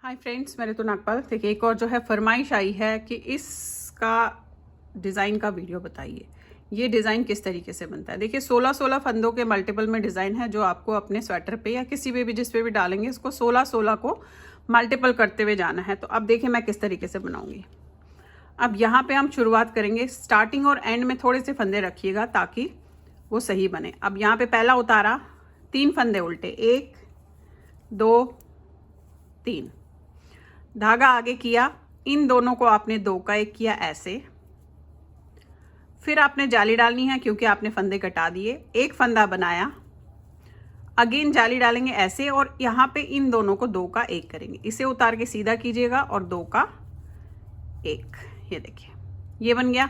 Hi friends, मेरे तो नागपाल। देखिए, एक और जो है फरमाइश आई है कि इसका डिज़ाइन का वीडियो बताइए, ये डिज़ाइन किस तरीके से बनता है। देखिए, 16-16 फंदों के मल्टीपल में डिज़ाइन है जो आपको अपने स्वेटर पे या किसी पे भी जिस पे भी डालेंगे इसको 16-16 को मल्टीपल करते हुए जाना है। तो अब देखिए मैं किस तरीके से बनाऊंगी। अब यहाँ पे हम शुरुआत करेंगे, स्टार्टिंग और एंड में थोड़े से फंदे रखिएगा ताकि वो सही बने। अब यहाँ पे पहला उतारा, 3 फंदे उल्टे, 1 2 3, धागा आगे किया, इन दोनों को आपने 2 का 1 किया ऐसे। फिर आपने जाली डालनी है क्योंकि आपने फंदे कटा दिए, एक फंदा बनाया, अगेन जाली डालेंगे ऐसे और यहाँ पे इन दोनों को 2 का 1 करेंगे। इसे उतार के सीधा कीजिएगा और 2 का 1, ये देखिए ये बन गया।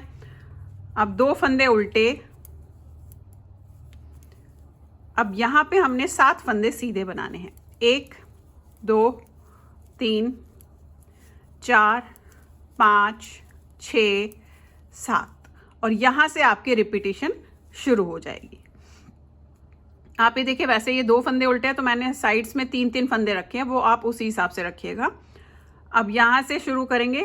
अब 2 फंदे उल्टे, अब यहाँ पे हमने 7 फंदे सीधे बनाने हैं, 1 2 3 4 5 6 7, और यहाँ से आपकी रिपीटेशन शुरू हो जाएगी। आप ये देखिए, वैसे ये 2 फंदे उल्टे हैं तो मैंने साइड्स में 3-3 फंदे रखे हैं, वो आप उसी हिसाब से रखिएगा। अब यहाँ से शुरू करेंगे,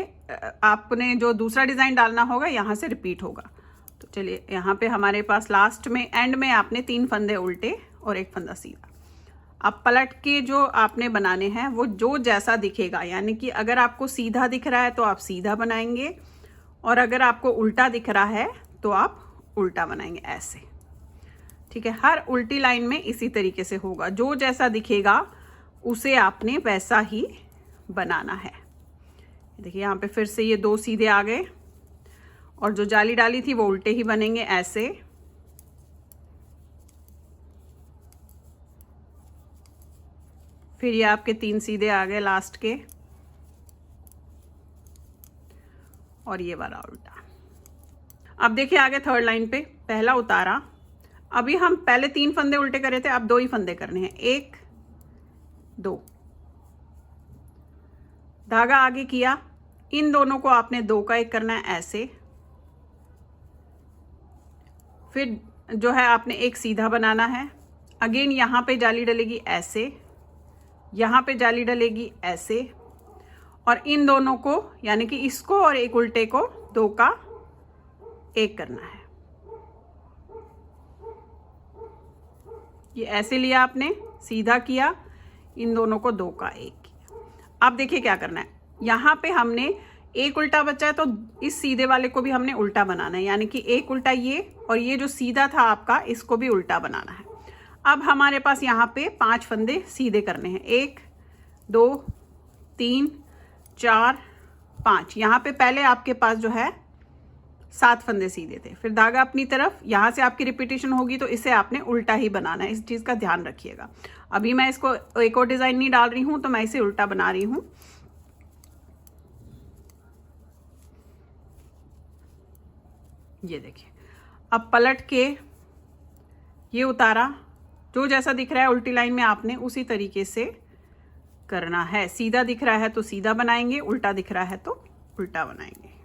आपने जो दूसरा डिज़ाइन डालना होगा यहाँ से रिपीट होगा। तो चलिए, यहाँ पे हमारे पास लास्ट में एंड में आपने 3 फंदे उल्टे और 1 फंदा सीधा। अब पलट के जो आपने बनाने हैं वो जो जैसा दिखेगा, यानी कि अगर आपको सीधा दिख रहा है तो आप सीधा बनाएंगे और अगर आपको उल्टा दिख रहा है तो आप उल्टा बनाएंगे ऐसे। ठीक है, हर उल्टी लाइन में इसी तरीके से होगा, जो जैसा दिखेगा उसे आपने वैसा ही बनाना है। देखिए यहाँ पे फिर से ये 2 सीधे आ गए और जो जाली डाली थी वो उल्टे ही बनेंगे ऐसे। फिर ये आपके 3 सीधे आ गए लास्ट के और ये वाला उल्टा। अब देखिए आगे थर्ड लाइन पे पहला उतारा, अभी हम पहले 3 फंदे उल्टे करे थे, अब 2 ही फंदे करने हैं, 1 2, धागा आगे किया, इन दोनों को आपने 2 का 1 करना है ऐसे। फिर जो है आपने एक सीधा बनाना है, अगेन यहाँ पे जाली डलेगी ऐसे, यहाँ पे जाली डलेगी ऐसे, और इन दोनों को यानी कि इसको और एक उल्टे को 2 का 1 करना है। ये ऐसे लिया आपने, सीधा किया, इन दोनों को 2 का 1 किया। अब देखिए क्या करना है, यहाँ पे हमने एक उल्टा बचा है तो इस सीधे वाले को भी हमने उल्टा बनाना है, यानी कि एक उल्टा ये और ये जो सीधा था आपका इसको भी उल्टा बनाना है। अब हमारे पास यहाँ पे 5 फंदे सीधे करने हैं, 1 2 3 4 5। यहाँ पे पहले आपके पास जो है 7 फंदे सीधे थे, फिर धागा अपनी तरफ, यहाँ से आपकी रिपीटेशन होगी तो इसे आपने उल्टा ही बनाना है, इस चीज़ का ध्यान रखिएगा। अभी मैं इसको एक और डिज़ाइन नहीं डाल रही हूँ तो मैं इसे उल्टा बना रही हूँ। ये देखिए, अब पलट के ये उतारा, जो जैसा दिख रहा है उल्टी लाइन में आपने उसी तरीके से करना है। सीधा दिख रहा है तो सीधा बनाएंगे, उल्टा दिख रहा है तो उल्टा बनाएंगे।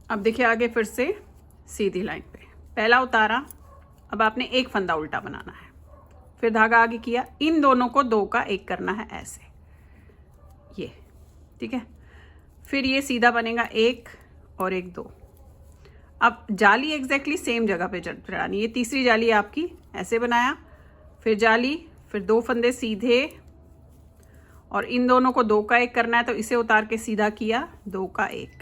अब देखिए आगे फिर से सीधी लाइन पे पहला उतारा, अब आपने एक फंदा उल्टा बनाना है, फिर धागा आगे किया, इन दोनों को 2 का 1 करना है ऐसे, ये ठीक है। फिर ये सीधा बनेगा 1 और 1 2। अब जाली एग्जैक्टली सेम जगह पे चढ़ानी, ये तीसरी जाली आपकी ऐसे बनाया, फिर जाली, फिर 2 फंदे सीधे और इन दोनों को 2 का 1 करना है तो इसे उतार के सीधा किया, 2 का 1।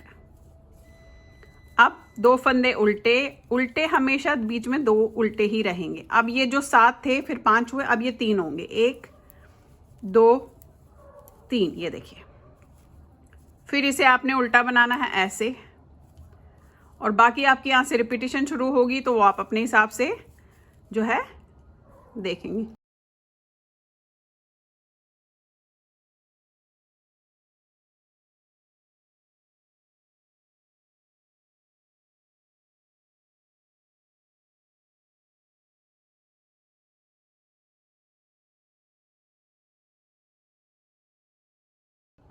अब 2 फंदे उल्टे, उल्टे हमेशा बीच में 2 उल्टे ही रहेंगे। अब ये जो 7 थे फिर 5 हुए, अब ये 3 होंगे, 1 2 3, ये देखिए। फिर इसे आपने उल्टा बनाना है ऐसे, और बाकी आपकी यहाँ से रिपीटेशन शुरू होगी तो वो आप अपने हिसाब से जो है देखेंगे।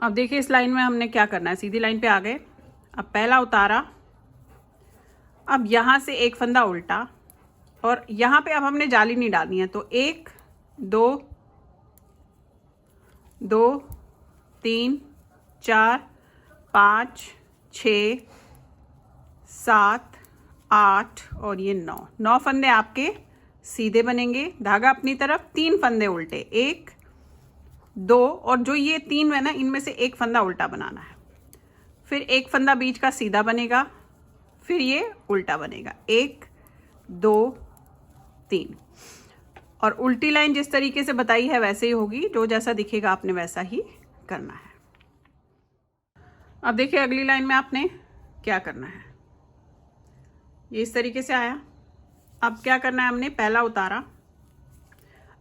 अब देखिए इस लाइन में हमने क्या करना है, सीधी लाइन पे आ गए। अब पहला उतारा, अब यहाँ से एक फंदा उल्टा, और यहाँ पे अब हमने जाली नहीं डालनी है, तो 1 2 2 3 4 5 6 7 8 और ये 9 फंदे आपके सीधे बनेंगे। धागा अपनी तरफ, 3 फंदे उल्टे, 1 2, और जो ये 3 है ना, इनमें से एक फंदा उल्टा बनाना है। फिर एक फंदा बीच का सीधा बनेगा, फिर ये उल्टा बनेगा, 1 2 3। और उल्टी लाइन जिस तरीके से बताई है वैसे ही होगी, जो जैसा दिखेगा आपने वैसा ही करना है। अब देखिए अगली लाइन में आपने क्या करना है, ये इस तरीके से आया। अब क्या करना है, हमने पहला उतारा,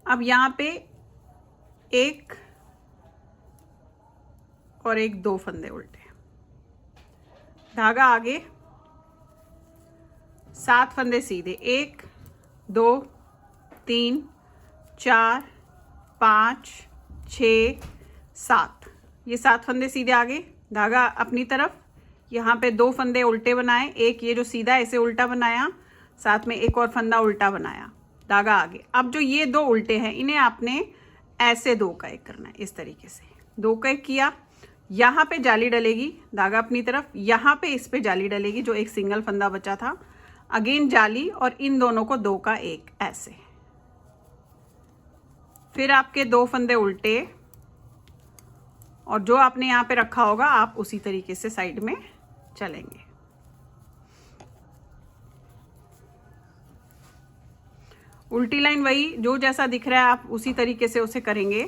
अब यहाँ पे 1 और 1 2 फंदे उल्टे, धागा आगे, 7 फंदे सीधे, 1 2 3 4 5 6 7, ये 7 फंदे सीधे आगे, धागा अपनी तरफ, यहाँ पे 2 फंदे उल्टे बनाए, एक ये जो सीधा है इसे उल्टा बनाया, साथ में एक और फंदा उल्टा बनाया, धागा आगे। अब जो ये 2 उल्टे हैं इन्हें आपने ऐसे 2 का 1 करना है, इस तरीके से 2 का 1 किया। यहाँ पे जाली डलेगी, धागा अपनी तरफ, यहाँ पे इस पे जाली डलेगी जो एक सिंगल फंदा बचा था, अगेन जाली, और इन दोनों को 2 का 1 ऐसे। फिर आपके 2 फंदे उल्टे, और जो आपने यहाँ पे रखा होगा आप उसी तरीके से साइड में चलेंगे। उल्टी लाइन वही, जो जैसा दिख रहा है आप उसी तरीके से उसे करेंगे।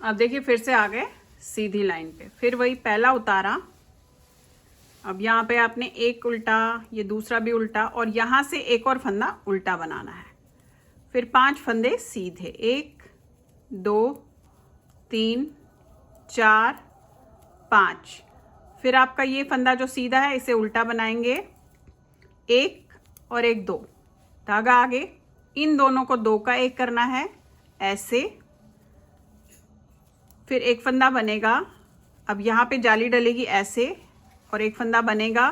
अब देखिए फिर से आ गए सीधी लाइन पे, फिर वही पहला उतारा, अब यहाँ पे आपने एक उल्टा, ये दूसरा भी उल्टा, और यहाँ से एक और फंदा उल्टा बनाना है। फिर 5 फंदे सीधे, 1 2 3 4 5। फिर आपका ये फंदा जो सीधा है इसे उल्टा बनाएंगे, 1 और 1 2, धागा आगे, इन दोनों को 2 का 1 करना है ऐसे। फिर एक फंदा बनेगा, अब यहाँ पे जाली डलेगी ऐसे, और एक फंदा बनेगा,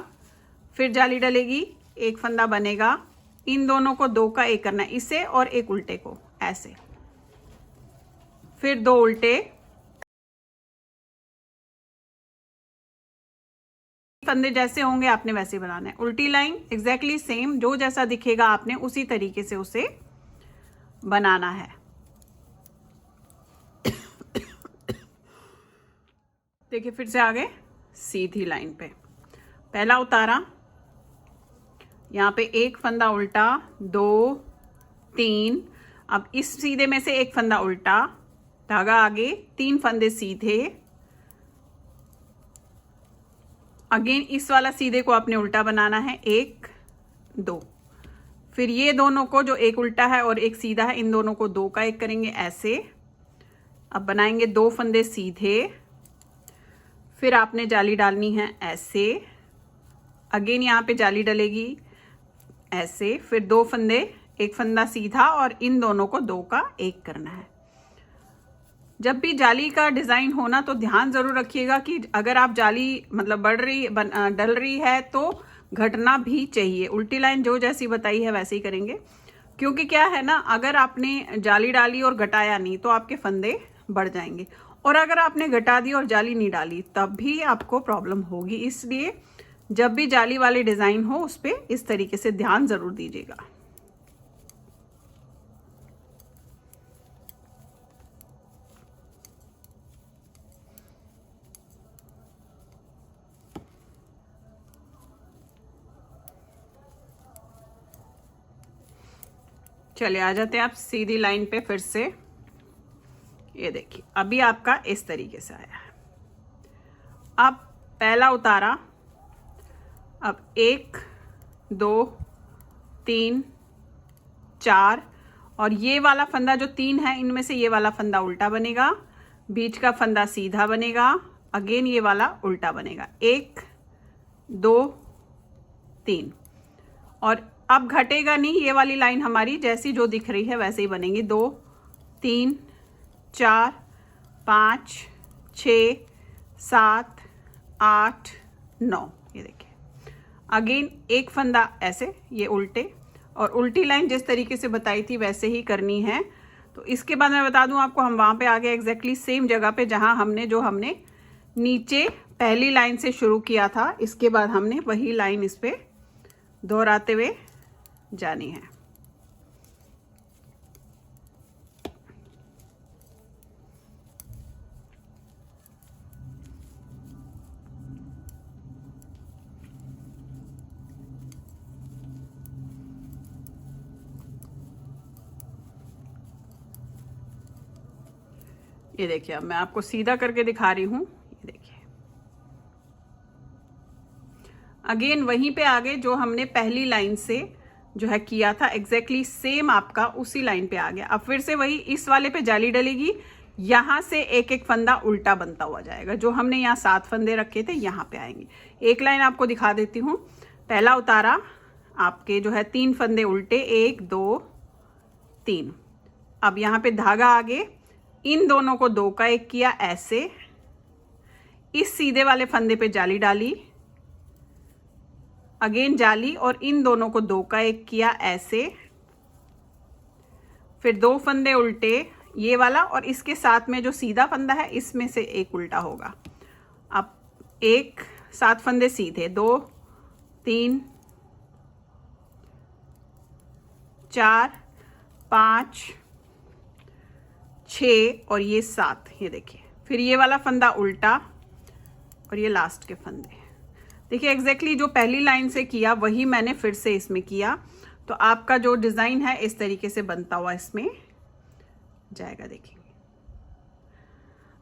फिर जाली डलेगी, एक फंदा बनेगा, इन दोनों को 2 का 1 करना है, इसे और एक उल्टे को ऐसे, फिर 2 उल्टे, फंदे जैसे होंगे आपने वैसे बनाना है। उल्टी लाइन एग्जैक्टली सेम, जो जैसा दिखेगा आपने उसी तरीके से उसे बनाना है। देखिए फिर से आ गए सीधी लाइन पे, पहला उतारा, यहाँ पे एक फंदा उल्टा, 2 3, अब इस सीधे में से एक फंदा उल्टा, धागा आगे, 3 फंदे सीधे, अगेन इस वाला सीधे को आपने उल्टा बनाना है, 1 2। फिर ये दोनों को, जो एक उल्टा है और एक सीधा है, इन दोनों को 2 का 1 करेंगे ऐसे। अब बनाएंगे 2 फंदे सीधे, फिर आपने जाली डालनी है ऐसे, अगेन यहाँ पे जाली डलेगी ऐसे, फिर 2 फंदे, एक फंदा सीधा, और इन दोनों को 2 का 1 करना है। जब भी जाली का डिज़ाइन होना तो ध्यान ज़रूर रखिएगा कि अगर आप जाली मतलब डल रही है तो घटना भी चाहिए। उल्टी लाइन जो जैसी बताई है वैसे ही करेंगे, क्योंकि क्या है ना, अगर आपने जाली डाली और घटाया नहीं तो आपके फंदे बढ़ जाएंगे, और अगर आपने घटा दी और जाली नहीं डाली तब भी आपको प्रॉब्लम होगी। इसलिए जब भी जाली वाली डिज़ाइन हो उस पर इस तरीके से ध्यान ज़रूर दीजिएगा। चलिए आ जाते हैं आप सीधी लाइन पे फिर से। ये देखिए अभी आपका इस तरीके से आया है। अब पहला उतारा, अब 1 2 3 4, और ये वाला फंदा जो 3 है इनमें से ये वाला फंदा उल्टा बनेगा, बीच का फंदा सीधा बनेगा, अगेन ये वाला उल्टा बनेगा, 1 2 3। और अब घटेगा नहीं, ये वाली लाइन हमारी जैसी जो दिख रही है वैसे ही बनेगी। 2 3 4 5 6 7 8 9। ये देखिए अगेन एक फंदा ऐसे, ये उल्टे, और उल्टी लाइन जिस तरीके से बताई थी वैसे ही करनी है। तो इसके बाद मैं बता दूं आपको, हम वहाँ पे आ गए एग्जैक्टली सेम जगह पे जहाँ हमने नीचे पहली लाइन से शुरू किया था। इसके बाद हमने वही लाइन इस पे दोहराते हुए जानी है। ये देखिए अब मैं आपको सीधा करके दिखा रही हूँ। ये देखिए अगेन वहीं पे आगे जो हमने पहली लाइन से जो है किया था एग्जैक्टली सेम आपका उसी लाइन पे आ गया। अब फिर से वही इस वाले पे जाली डलेगी, यहाँ से एक एक फंदा उल्टा बनता हुआ जाएगा। जो हमने यहाँ 7 फंदे रखे थे यहाँ पे आएंगे। एक लाइन आपको दिखा देती हूँ। पहला उतारा आपके जो है 3 फंदे उल्टे, 1 2 3। अब यहाँ पे धागा आगे, इन दोनों को 2 का 1 किया ऐसे, इस सीधे वाले फंदे पे जाली डाली, अगेन जाली, और इन दोनों को 2 का 1 किया ऐसे, फिर 2 फंदे उल्टे ये वाला, और इसके साथ में जो सीधा फंदा है इसमें से एक उल्टा होगा। अब 7 फंदे सीधे, 2 3 4 5 6 और ये 7। ये देखिए फिर ये वाला फंदा उल्टा और ये लास्ट के फंदे। देखिए एग्जैक्टली जो पहली लाइन से किया वही मैंने फिर से इसमें किया। तो आपका जो डिज़ाइन है इस तरीके से बनता हुआ इसमें जाएगा, देखेंगे।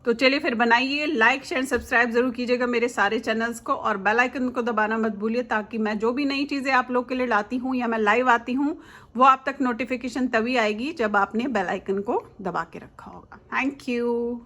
तो चलिए फिर बनाइए, लाइक शेयर सब्सक्राइब जरूर कीजिएगा मेरे सारे चैनल्स को, और बेल आइकन को दबाना मत भूलिए, ताकि मैं जो भी नई चीज़ें आप लोग के लिए लाती हूँ या मैं लाइव आती हूँ वो आप तक नोटिफिकेशन तभी आएगी जब आपने बेल आइकन को दबा के रखा होगा। Thank you.